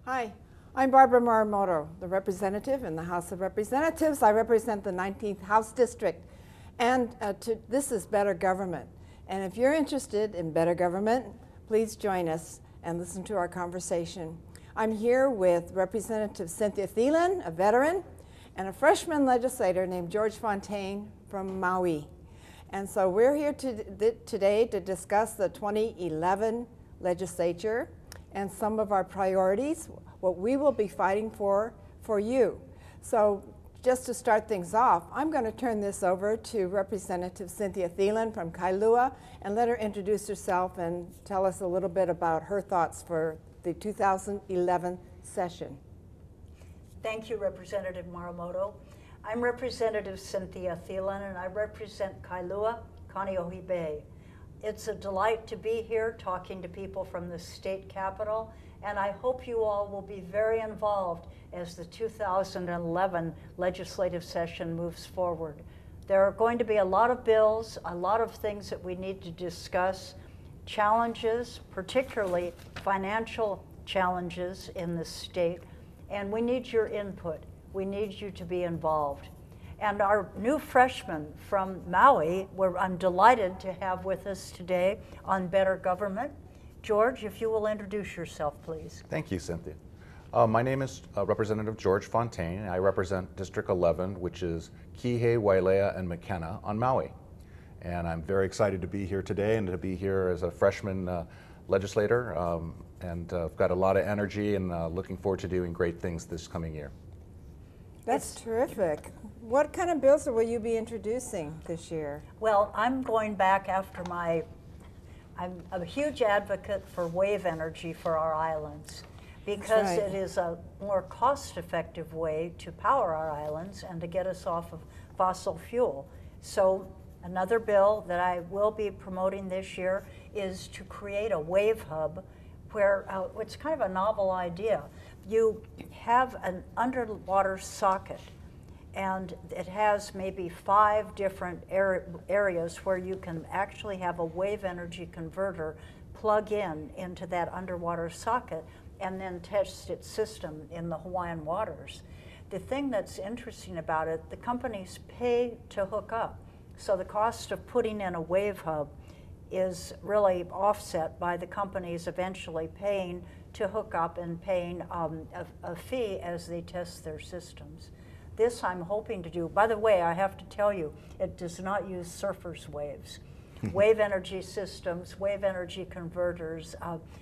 Hi, I'm Barbara Morimoto, the representative in the House of Representatives. I represent the 19th House District, and this is Better Government. And if you're interested in better government, please join us and listen to our conversation. I'm here with Representative Cynthia Thielen, a veteran, and a freshman legislator named George Fontaine from Maui. And so we're here today to discuss the 2011 legislature and some of our priorities, what we will be fighting for you. So just to start things off, I'm going to turn this over to Representative Cynthia Thielen from Kailua and let her introduce herself and tell us a little bit about her thoughts for the 2011 session. Thank you, Representative Morimoto. I'm Representative Cynthia Thielen, and I represent Kailua, Kaneohe Bay. It's a delight to be here talking to people from the state capitol, and I hope you all will be very involved as the 2011 legislative session moves forward. There are going to be a lot of bills, a lot of things that we need to discuss, challenges, particularly financial challenges in the state, and we need your input. We need you to be involved. And our new freshman from Maui, I'm delighted to have with us today on Better Government. George, if you will introduce yourself, please. Thank you, Cynthia. My name is Representative George Fontaine. I represent District 11, which is Kihei, Wailea, and Makena on Maui. And I'm very excited to be here today and to be here as a freshman legislator. I've got a lot of energy and looking forward to doing great things this coming year. That's terrific. What kind of bills will you be introducing this year? Well, I'm going back after I'm a huge advocate for wave energy for our islands because it is a more cost-effective way to power our islands and to get us off of fossil fuel. So another bill that I will be promoting this year is to create a wave hub where it's kind of a novel idea. You have an underwater socket, and it has maybe 5 different areas where you can actually have a wave energy converter plug into that underwater socket and then test its system in the Hawaiian waters. The thing that's interesting about it, the companies pay to hook up. So the cost of putting in a wave hub is really offset by the companies eventually paying to hook up and paying a fee as they test their systems. This I'm hoping to do. By the way, I have to tell you, it does not use surfers' waves. Wave energy systems, wave energy converters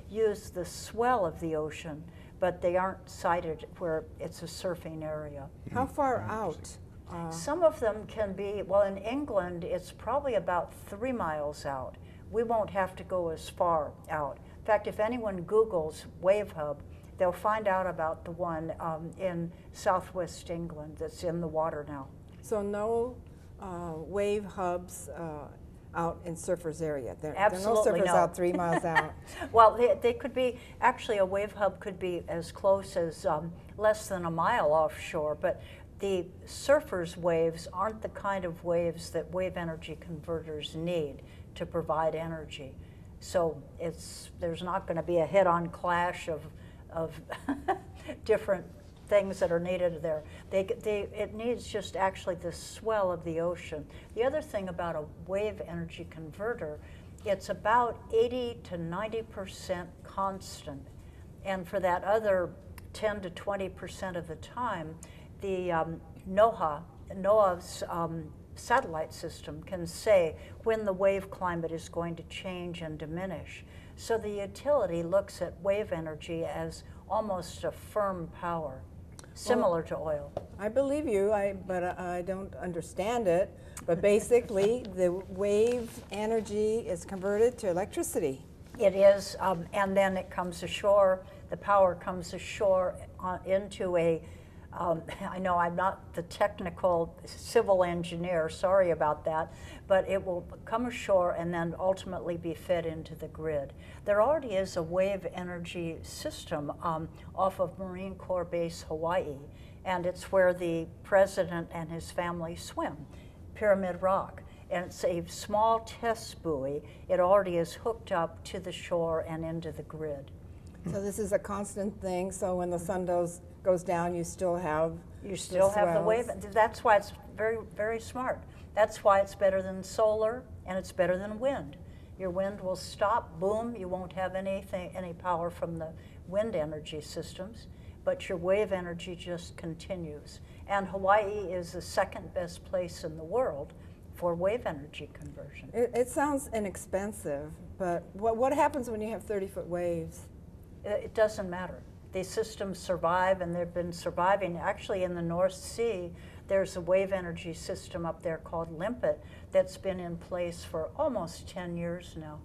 use the swell of the ocean, but they aren't sited where it's a surfing area. How far out? Some of them can be, well, in England, it's probably about 3 miles out. We won't have to go as far out. In fact, if anyone Googles Wave Hub, they'll find out about the one in southwest England that's in the water now. So no wave hubs out in surfers area? Absolutely there are no surfers out 3 miles out? Well, they could be, actually a wave hub could be as close as less than a mile offshore, but the surfers' waves aren't the kind of waves that wave energy converters need to provide energy. So there's not going to be a head-on clash of different things that are needed there. It needs just actually the swell of the ocean. The other thing about a wave energy converter, it's about 80 to 90% constant. And for that other 10 to 20% of the time, the NOAA's satellite system can say when the wave climate is going to change and diminish. So the utility looks at wave energy as almost a firm power, similar to oil. I believe you, but I don't understand it. But basically, the wave energy is converted to electricity. It is, and then it comes ashore. The power comes ashore into a I know I'm not the technical civil engineer, sorry about that, but it will come ashore and then ultimately be fed into the grid. There already is a wave energy system off of Marine Corps Base Hawaii, and it's where the president and his family swim, Pyramid Rock. And it's a small test buoy. It already is hooked up to the shore and into the grid. So this is a constant thing, so when the sun goes down, you still have You still have the wave. swells. That's why it's very, very smart. That's why it's better than solar and it's better than wind. Your wind will stop, boom, you won't have any power from the wind energy systems, but your wave energy just continues. And Hawaii is the second best place in the world for wave energy conversion. It sounds inexpensive, but what happens when you have 30-foot waves? It doesn't matter. These systems survive, and they've been surviving. Actually, in the North Sea, there's a wave energy system up there called Limpet that's been in place for almost 10 years now.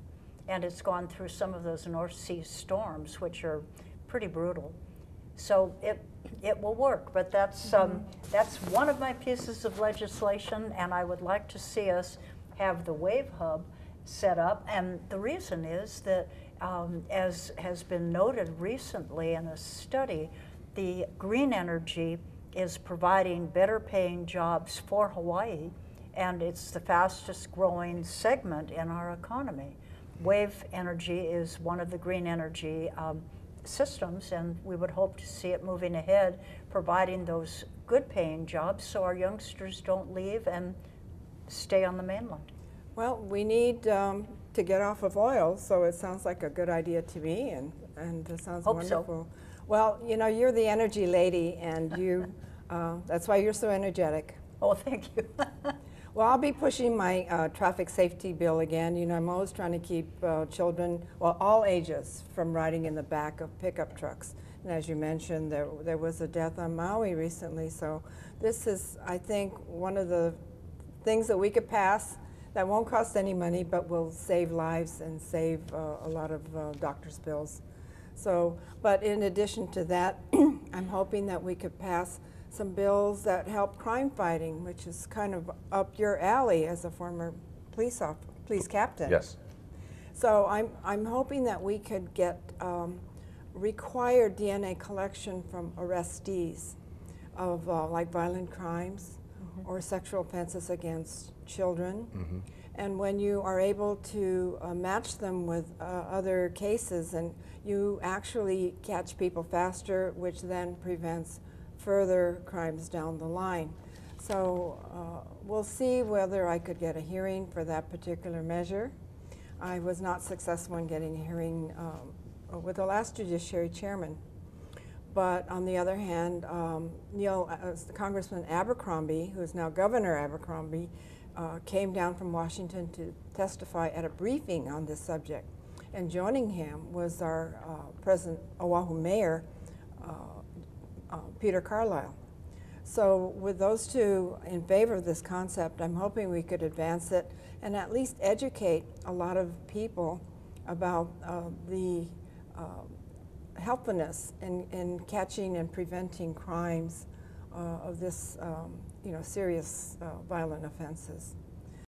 And it's gone through some of those North Sea storms, which are pretty brutal. So it will work, but that's one of my pieces of legislation, and I would like to see us have the Wave Hub set up. And the reason is that, as has been noted recently in a study, the green energy is providing better paying jobs for Hawaii, and it's the fastest growing segment in our economy. Wave energy is one of the green energy systems, and we would hope to see it moving ahead, providing those good paying jobs so our youngsters don't leave and stay on the mainland. Well, we need to get off of oil, so it sounds like a good idea to me, and it sounds Hope so. wonderful. Well, you know, you're the energy lady, and you that's why you're so energetic. Oh, thank you. Well, I'll be pushing my traffic safety bill again. You know, I'm always trying to keep children, well, all ages, from riding in the back of pickup trucks. And as you mentioned, there was a death on Maui recently. So this is, I think, one of the things that we could pass that won't cost any money, but will save lives and save a lot of doctor's bills. So, but in addition to that, I'm hoping that we could pass some bills that help crime fighting, which is kind of up your alley as a former police captain. Yes. So I'm hoping that we could get required DNA collection from arrestees of like violent crimes or sexual offenses against children. And when you are able to match them with other cases, and you actually catch people faster, which then prevents further crimes down the line. So we'll see whether I could get a hearing for that particular measure. I was not successful in getting a hearing with the last judiciary chairman. But on the other hand, Congressman Abercrombie, who is now Governor Abercrombie, came down from Washington to testify at a briefing on this subject. And joining him was our present Oahu mayor, Peter Carlisle. So with those two in favor of this concept, I'm hoping we could advance it and at least educate a lot of people about the helpfulness in catching and preventing crimes of this, serious violent offenses.